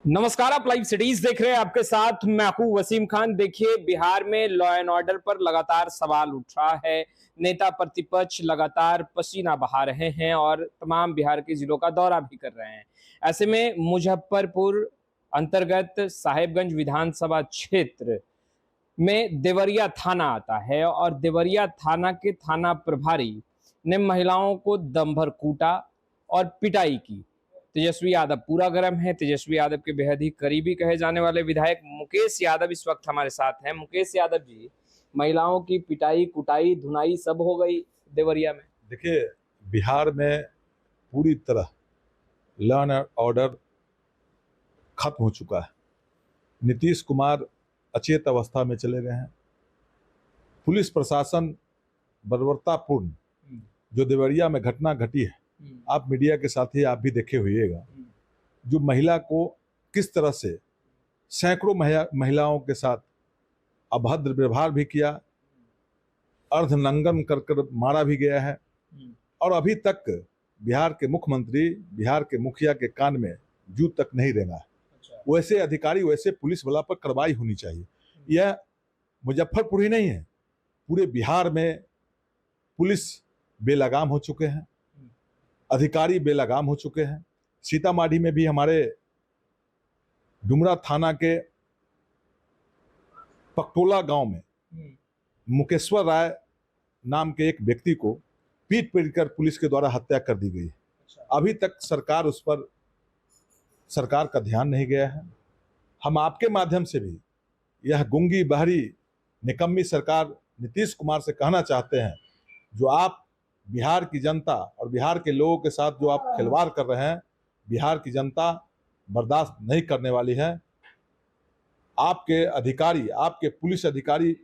नमस्कार, आप live cities देख रहे हैं। आपके साथ मैं हूं वसीम खान। देखिए, बिहार में लॉ एंड ऑर्डर पर लगातार सवाल उठ रहा है। नेता प्रतिपक्ष लगातार पसीना बहा रहे हैं और तमाम बिहार के जिलों का दौरा भी कर रहे हैं। ऐसे में मुजफ्फरपुर अंतर्गत साहेबगंज विधानसभा क्षेत्र में देवरिया थाना आता है और देवरिया थाना के थाना प्रभारी ने महिलाओं को दम भर कूटा और पिटाई की। तेजस्वी यादव पूरा गर्म है। तेजस्वी यादव के बेहद ही करीबी कहे जाने वाले विधायक मुकेश यादव इस वक्त हमारे साथ हैं। मुकेश यादव जी, महिलाओं की पिटाई कुटाई धुनाई सब हो गई देवरिया में। देखिए, बिहार में पूरी तरह लॉ एंड ऑर्डर खत्म हो चुका है। नीतीश कुमार अचेत अवस्था में चले गए हैं। पुलिस प्रशासन बर्बरतापूर्ण जो देवरिया में घटना घटी है, आप मीडिया के साथ ही आप भी देखे होइएगा, जो महिला को किस तरह से सैकड़ों महिलाओं के साथ अभद्र व्यवहार भी किया, अर्धनंगन कर मारा भी गया है। और अभी तक बिहार के मुख्यमंत्री, बिहार के मुखिया के कान में जू तक नहीं रेंगा है। वैसे अधिकारी, वैसे पुलिस वाला पर कार्रवाई होनी चाहिए। यह मुजफ्फरपुर ही नहीं है, पूरे बिहार में पुलिस बेलगाम हो चुके हैं, अधिकारी बेलगाम हो चुके हैं। सीतामढ़ी में भी हमारे डुमरा थाना के पकटोला गांव में मुकेश्वर राय नाम के एक व्यक्ति को पीट कर पुलिस के द्वारा हत्या कर दी गई है। अभी तक सरकार का ध्यान नहीं गया है। हम आपके माध्यम से भी यह गूंगी बहरी निकम्मी सरकार नीतीश कुमार से कहना चाहते हैं, जो आप बिहार की जनता और बिहार के लोगों के साथ जो आप खिलवाड़ कर रहे हैं, बिहार की जनता बर्दाश्त नहीं करने वाली है। आपके अधिकारी, आपके पुलिस अधिकारी,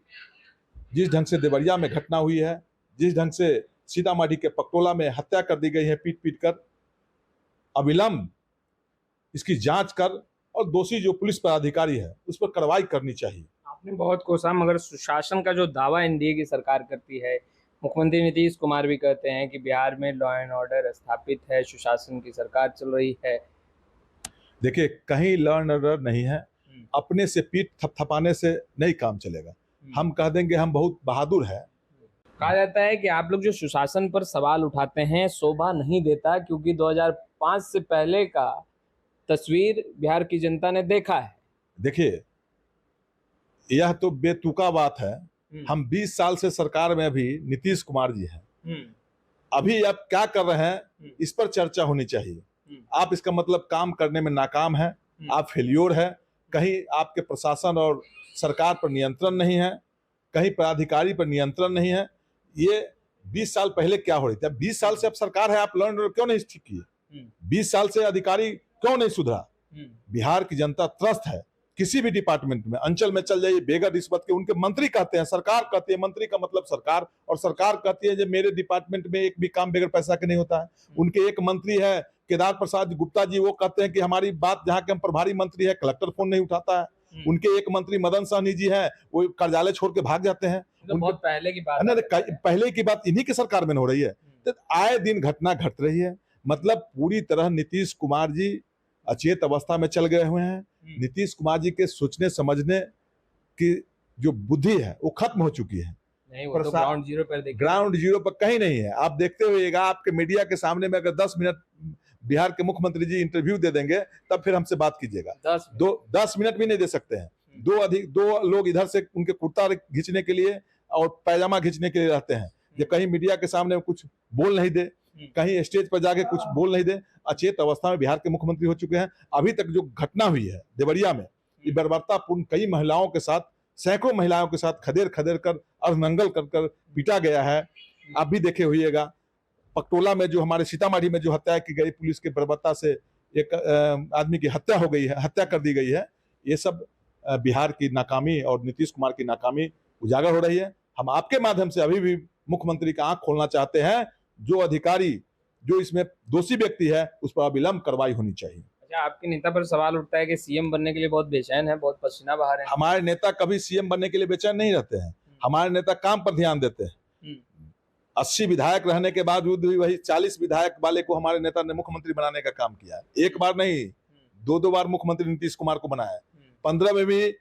जिस ढंग से देवरिया में घटना हुई है, जिस ढंग से सीतामढ़ी के पकटोला में हत्या कर दी गई है पीट पीट कर, अविलंब इसकी जांच कर और दोषी जो पुलिस पदाधिकारी है उस पर कार्रवाई करनी चाहिए। आपने बहुत कोसा, मगर सुशासन का जो दावा एनडीए की सरकार करती है, मुख्यमंत्री नीतीश कुमार भी कहते हैं कि बिहार में लॉ एंड ऑर्डर स्थापित है, सुशासन की सरकार चल रही है। देखिए, कहीं लॉ एंड ऑर्डर नहीं है। अपने से पीठ थपथपाने से नहीं काम चलेगा। हम कह देंगे हम बहुत बहादुर है। कहा जाता है कि आप लोग जो सुशासन पर सवाल उठाते हैं शोभा नहीं देता, क्योंकि 2005 से पहले का तस्वीर बिहार की जनता ने देखा है। देखिए, यह तो बेतुका बात है। हम 20 साल से सरकार में अभी नीतीश कुमार जी हैं। अभी आप क्या कर रहे हैं, इस पर चर्चा होनी चाहिए। आप इसका मतलब काम करने में नाकाम है, आप फेल्योर है। कहीं आपके प्रशासन और सरकार पर नियंत्रण नहीं है, कहीं पदाधिकारी पर नियंत्रण नहीं है। ये 20 साल पहले क्या हो रही थी? अब 20 साल से अब सरकार है, आप लॉ एंड ऑर्डर क्यों नहीं ठीक किए? 20 साल से अधिकारी क्यों नहीं सुधरा? बिहार की जनता त्रस्त है। किसी भी डिपार्टमेंट में, अंचल में चल जाइए, बेगर रिश्वत के उनके मंत्री कहते हैं, सरकार कहती है, मंत्री का मतलब सरकार, और सरकार कहती है कि मेरे डिपार्टमेंट में एक भी काम बगैर पैसा के नहीं होता है। उनके एक मंत्री है केदार प्रसाद गुप्ता जी, वो कहते हैं कि हमारी बात जहाँ के हम प्रभारी मंत्री है, कलेक्टर फोन नहीं उठाता है। उनके एक मंत्री मदन सहनी जी है, वो कार्यालय छोड़ के भाग जाते हैं। बहुत पहले की बात है, पहले की बात इन्हीं की सरकार में हो रही है। तो आए दिन घटना घट रही है। मतलब पूरी तरह नीतीश कुमार जी अचेत अवस्था में चल गए हुए हैं। नीतीश कुमार जी के सोचने समझने की जो बुद्धि है वो खत्म हो चुकी है। नहीं, वो तो ग्राउंड जीरो पर कहीं नहीं है। आप देखते हुएगा, आपके मीडिया के सामने में अगर 10 मिनट बिहार के मुख्यमंत्री जी इंटरव्यू दे देंगे तब फिर हमसे बात कीजिएगा। 10 मिनट भी नहीं दे सकते हैं। दो लोग इधर से उनके कुर्ता खींचने के लिए और पैजामा खींचने के लिए रहते हैं, जो कहीं मीडिया के सामने कुछ बोल नहीं दे, कहीं स्टेज पर जाके कुछ बोल नहीं दे। अचेत अवस्था में बिहार के मुख्यमंत्री हो चुके हैं। अभी तक जो घटना हुई है देवरिया में, ये बर्बरतापूर्ण, कई महिलाओं के साथ, सैकड़ों महिलाओं के साथ खदेड़ कर अर्धनंगल कर पीटा गया है। आप भी देखे होइएगा, पकटोला में जो हमारे सीतामढ़ी में जो हत्या की गई, पुलिस के बर्बरता से एक आदमी की हत्या हो गई है, हत्या कर दी गई है। ये सब बिहार की नाकामी और नीतीश कुमार की नाकामी उजागर हो रही है। हम आपके माध्यम से अभी भी मुख्यमंत्री का आंख खोलना चाहते हैं। जो अधिकारी, जो इसमें दोषी व्यक्ति है, उस पर अविलंब कार्रवाई होनी चाहिए। अच्छा, आपके नेता पर सवाल उठता है कि सीएम बनने के लिए बहुत बेचैन है, बहुत पसीना बहा रहे हैं। हमारे नेता कभी सीएम बनने के लिए बेचैन नहीं रहते हैं। हमारे नेता काम पर ध्यान देते हैं। 80 विधायक रहने के बावजूद भी वही 40 विधायक वाले को हमारे नेता ने मुख्यमंत्री बनाने का काम किया है। एक बार नहीं, दो बार मुख्यमंत्री नीतीश कुमार को बनाया है। 15 में भी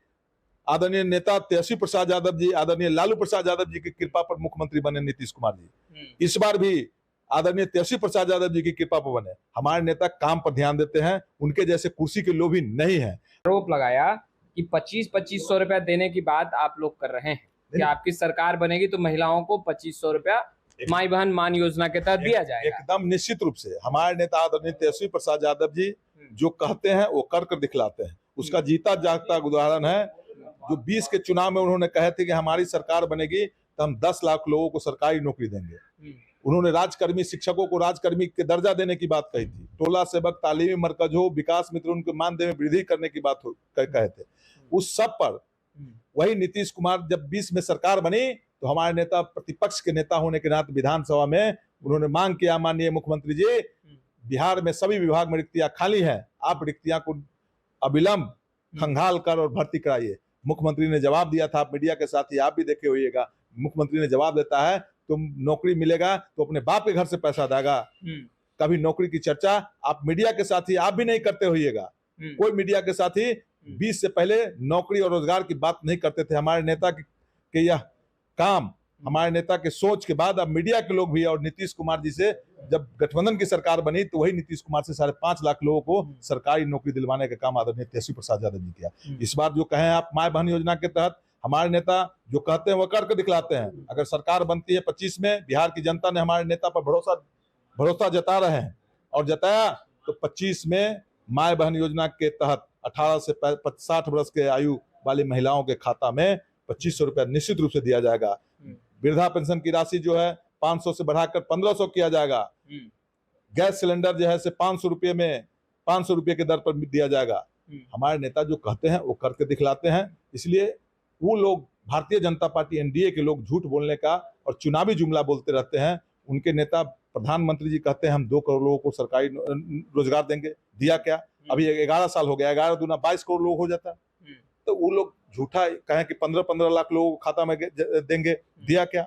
आदरणीय नेता तेजस्वी प्रसाद यादव जी, आदरणीय लालू प्रसाद यादव जी की कृपा पर मुख्यमंत्री बने नीतीश कुमार जी। इस बार भी आदरणीय तेजस्वी प्रसाद यादव जी की कृपा पर बने। हमारे नेता काम पर ध्यान देते हैं, उनके जैसे कुर्सी के लोभी नहीं है। आरोप लगाया कि 2500 रुपया देने की बात आप लोग कर रहे हैं कि आपकी सरकार बनेगी तो महिलाओं को 2500 रुपया माई बहन मान योजना के तहत दिया जाएगा। एकदम निश्चित रूप से हमारे नेता आदरणीय तेजस्वी प्रसाद यादव जी जो कहते हैं वो कर दिखलाते हैं। उसका जीता जागता उदाहरण है जो 20 के चुनाव में उन्होंने कहे थे कि हमारी सरकार बनेगी तो हम 10 लाख लोगों को सरकारी नौकरी देंगे। उन्होंने राजकर्मी शिक्षकों को राजकर्मी के दर्जा देने की बात कही थी। टोला सेवक तालीमी मरकज हो, विकास मित्र उनके मानदेय में वृद्धि करने की बात कहे थे। उस सब पर वही नीतीश कुमार जब 20 में सरकार बनी तो हमारे नेता प्रतिपक्ष के नेता होने के नाते विधानसभा में उन्होंने मांग किया, माननीय मुख्यमंत्री जी बिहार में सभी विभाग में रिक्तियां खाली हैं, आप रिक्तियां को अविलंब खंगाल कर और भर्ती कराइए। मुख्यमंत्री ने जवाब दिया था, आप मीडिया के साथ ही आप भी देखे होइएगा। मुख्यमंत्री ने जवाब देता है तुम नौकरी मिलेगा तो अपने बाप के घर से पैसा देगा। कभी नौकरी की चर्चा आप मीडिया के साथ ही आप भी नहीं करते होइएगा। कोई मीडिया के साथ ही 20 से पहले नौकरी और रोजगार की बात नहीं करते थे। हमारे नेता के यह काम, हमारे नेता के सोच के बाद अब मीडिया के लोग भी, और नीतीश कुमार जी से जब गठबंधन की सरकार बनी तो वही नीतीश कुमार से 5.5 लाख लोगों को सरकारी नौकरी दिलवाने का काम आदरणीय तेजस्वी प्रसाद यादव जी किया। इस बार जो कहें आप माय बहन योजना के तहत हमारे नेता जो कहते हैं वो करके दिखलाते हैं। अगर सरकार बनती है 25 में, बिहार की जनता ने हमारे नेता पर भरोसा जता रहे हैं और जताया तो 25 में माय बहन योजना के तहत 18 से 60 वर्ष के आयु वाली महिलाओं के खाता में 2500 रुपया निश्चित रूप से दिया जाएगा। वृद्धा पेंशन की राशि जो है 500 से बढ़ाकर 1500 किया जाएगा। गैस सिलेंडर जो है से 500 रुपये में 500 रुपये के दर पर दिया जाएगा। हमारे नेता जो कहते हैं वो करके दिखलाते हैं। इसलिए वो लोग, भारतीय जनता पार्टी एनडीए के लोग झूठ बोलने का और चुनावी जुमला बोलते रहते हैं। उनके नेता प्रधानमंत्री जी कहते हैं हम 2 करोड़ लोगों को सरकारी रोजगार देंगे। दिया क्या? अभी 11 साल हो गया, 11 दूना 22 करोड़ लोग हो जाता। तो वो लोग झूठा कहें कि 15-15 लाख लोगों को खाता में देंगे, दिया क्या?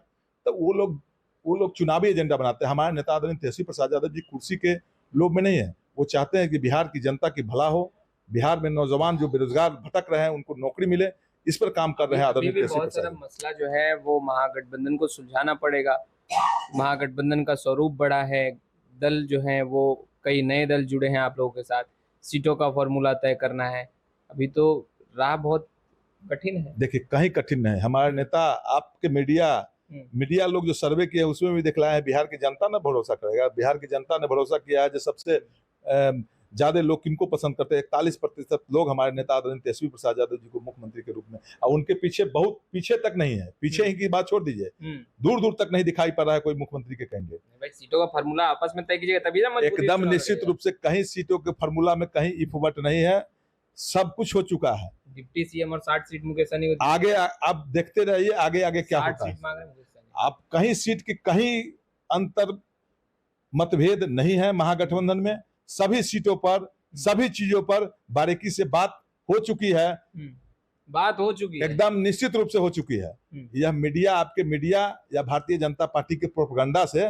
तो वो लोग चुनावी एजेंडा बनाते हैं। हमारे नेता आदरणीय तेजस्वी प्रसाद यादव जी कुर्सी के लोभ में नहीं है। वो चाहते हैं कि बिहार की जनता की भला हो, बिहार में नौजवान जो बेरोजगार भटक रहे हैं उनको नौकरी मिले। इस पर काम कर रहे हैं आदरणीय तेजस्वी बहुत सारा मसला जो है वो महागठबंधन को सुलझाना पड़ेगा। महागठबंधन का स्वरूप बड़ा है, दल जो है वो कई नए दल जुड़े हैं आप लोगों के साथ, सीटों का फॉर्मूला तय करना है। अभी तो राह बहुत कठिन है। देखिए कहीं कठिन नहीं। हमारे नेता, आपके मीडिया लोग जो सर्वे किए उसमें भी दिखलाया है बिहार की जनता ने भरोसा करेगा। बिहार की जनता ने भरोसा किया है। जो सबसे ज्यादा लोग किनको पसंद करते हैं, 41% लोग हमारे नेता आदरणीय तेजस्वी प्रसाद यादव जी को मुख्यमंत्री के रूप में, और उनके पीछे बहुत पीछे तक नहीं है। पीछे ही की बात छोड़ दीजिए, दूर दूर तक नहीं दिखाई पड़ रहा है कोई मुख्यमंत्री के कैंडिडेट। भाई सीटों का फार्मूला आपस में तय कीजिएगा तभी ना। एकदम निश्चित रूप से कहीं सीटों के फार्मूला में कहीं इफवट नहीं है। सब कुछ हो चुका है। डिप्टी सीएम और 60 सीट मुकेश सहनी को आगे आप देखते रहिए, आगे आगे क्या होता है। आप कहीं सीट की कहीं अंतर मतभेद नहीं है महागठबंधन में। सभी सीटों पर, सभी चीजों पर बारीकी से बात हो चुकी है। एकदम निश्चित रूप से हो चुकी है। यह मीडिया, आपके मीडिया या भारतीय जनता पार्टी के प्रोपेगेंडा से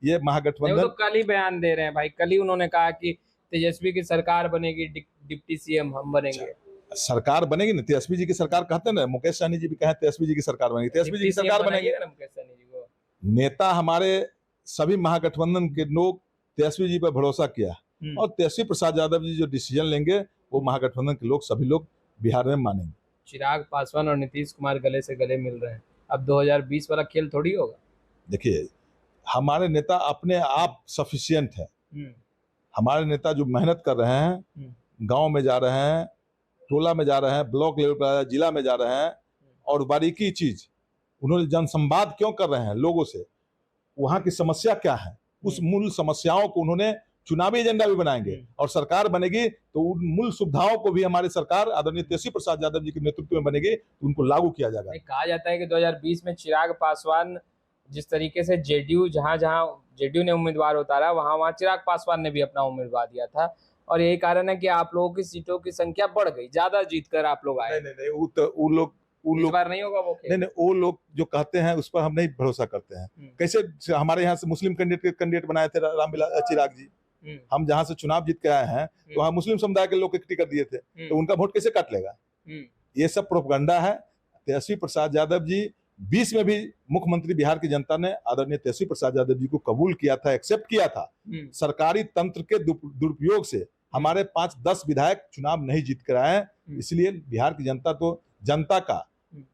ये महागठबंधन तो कल ही बयान दे रहे हैं भाई। कल ही उन्होंने कहा कि तेजस्वी की सरकार बनेगी, डिप्टी सीएम हम बनेंगे। सरकार बनेगी ना, तेजस्वी जी की सरकार कहते हैं ना। मुकेश सहनी जी भी कहे तेजस्वी जी की सरकार बनेगी, तेजस्वी जी की सरकार बनेगी। मुकेश सहनी जी को नेता हमारे सभी महागठबंधन के लोग तेजस्वी जी पर भरोसा किया और तेजस्वी प्रसाद यादव जी जो डिसीजन लेंगे वो महागठबंधन के लोग, सभी लोग बिहार में मानेंगे। चिराग पासवान और नीतीश कुमार गले से गले मिल रहे हैं। अब 2020 वाला खेल थोड़ी होगा। देखिए हमारे नेता अपने आप सफिशिएंट है। हमारे नेता जो मेहनत कर रहे हैं, गांव में जा रहे हैं, टोला में जा रहे हैं, ब्लॉक लेवल पर, जिला में जा रहे हैं, और बारीकी चीज उन्होंने जनसंवाद क्यों कर रहे हैं लोगों से, वहां की समस्या क्या है, उस मूल समस्याओं को उन्होंने चुनावी एजेंडा भी बनाएंगे। और सरकार बनेगी तो उन मूल सुविधाओं को भी हमारी सरकार आदरणीय तेजस्वी प्रसाद यादव जी के नेतृत्व में बनेगी तो उनको लागू किया जाएगा। कहा जाता है कि 2020 में चिराग पासवान जिस तरीके से जेडीयू जहां जेडीयू ने उम्मीदवार उतारा, वहां चिराग पासवान ने भी अपना उम्मीदवार दिया था, और यही कारण है कि आप लोगों की सीटों की संख्या बढ़ गई, ज्यादा जीतकर आप लोग आए। नहीं, वो लोग बार नहीं होगा वो। नहीं, वो लोग जो कहते हैं उस पर हम नहीं भरोसा करते हैं। कैसे हमारे यहाँ से मुस्लिम कैंडिडेट बनाए थे रामविलास चिराग जी, हम जहां से चुनाव जीत के आए हैं तो वहां मुस्लिम समुदाय के लोग एक टिकट दिए थे, तो उनका वोट कैसे काट लेगा? ये सब प्रोपगंडा है। तेजस्वी प्रसाद यादव जी 20 में भी मुख्यमंत्री बिहार की जनता ने आदरणीय तेजस्वी प्रसाद यादव जी को कबूल किया था, एक्सेप्ट किया था। सरकारी तंत्र के दुरुपयोग से हमारे 5-10 विधायक चुनाव नहीं जीत कर आए, इसलिए बिहार की जनता तो जनता का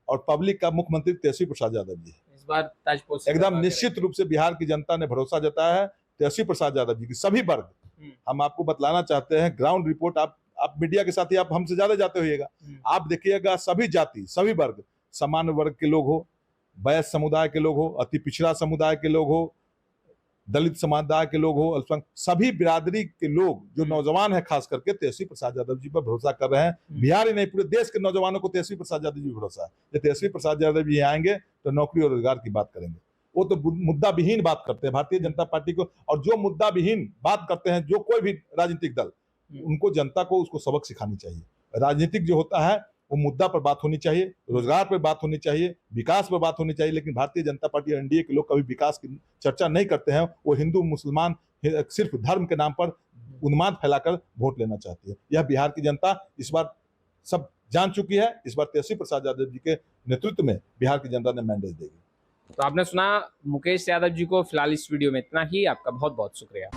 और पब्लिक का मुख्यमंत्री तेजस्वी प्रसाद यादव जी इस बार ताजपोशी एकदम निश्चित रूप से बिहार की जनता ने भरोसा जताया है तेजस्वी प्रसाद यादव जी की। सभी वर्ग, हम आपको बतलाना चाहते हैं, ग्राउंड रिपोर्ट आप मीडिया के साथ ही आप हमसे ज्यादा जाते होइएगा, आप देखिएगा सभी जाति, सभी वर्ग, सामान्य वर्ग के लोग हो, वयस्क समुदाय के लोग हो, अति पिछड़ा समुदाय के लोग हो, दलित समुदाय के लोग हो, अल्पसंख्यक, सभी बिरादरी के लोग जो नौजवान है खास करके तेजस्वी प्रसाद यादव जी पर भरोसा कर रहे हैं। बिहार ही नहीं, पूरे देश के नौजवानों को तेजस्वी प्रसाद यादव जी पर भरोसा है। जब तेजस्वी प्रसाद यादव जी आएंगे तो नौकरी और रोजगार की बात करेंगे। वो तो मुद्दा विहीन बात करते हैं भारतीय जनता पार्टी को, और जो मुद्दा विहीन बात करते हैं जो कोई भी राजनीतिक दल, उनको जनता को उसको सबक सिखानी चाहिए। राजनीतिक जो होता है वो मुद्दा पर बात होनी चाहिए, रोजगार पर बात होनी चाहिए, विकास पर बात होनी चाहिए। लेकिन भारतीय जनता पार्टी, एनडीए के लोग कभी विकास की चर्चा नहीं करते हैं। वो हिंदू मुसलमान सिर्फ धर्म के नाम पर उन्माद फैलाकर वोट लेना चाहती है। यह बिहार की जनता इस बार सब जान चुकी है। इस बार तेजस्वी प्रसाद यादव जी के नेतृत्व में बिहार की जनता ने मैंडेट देगी। तो आपने सुना मुकेश यादव जी को। फिलहाल इस वीडियो में इतना ही। आपका बहुत बहुत शुक्रिया।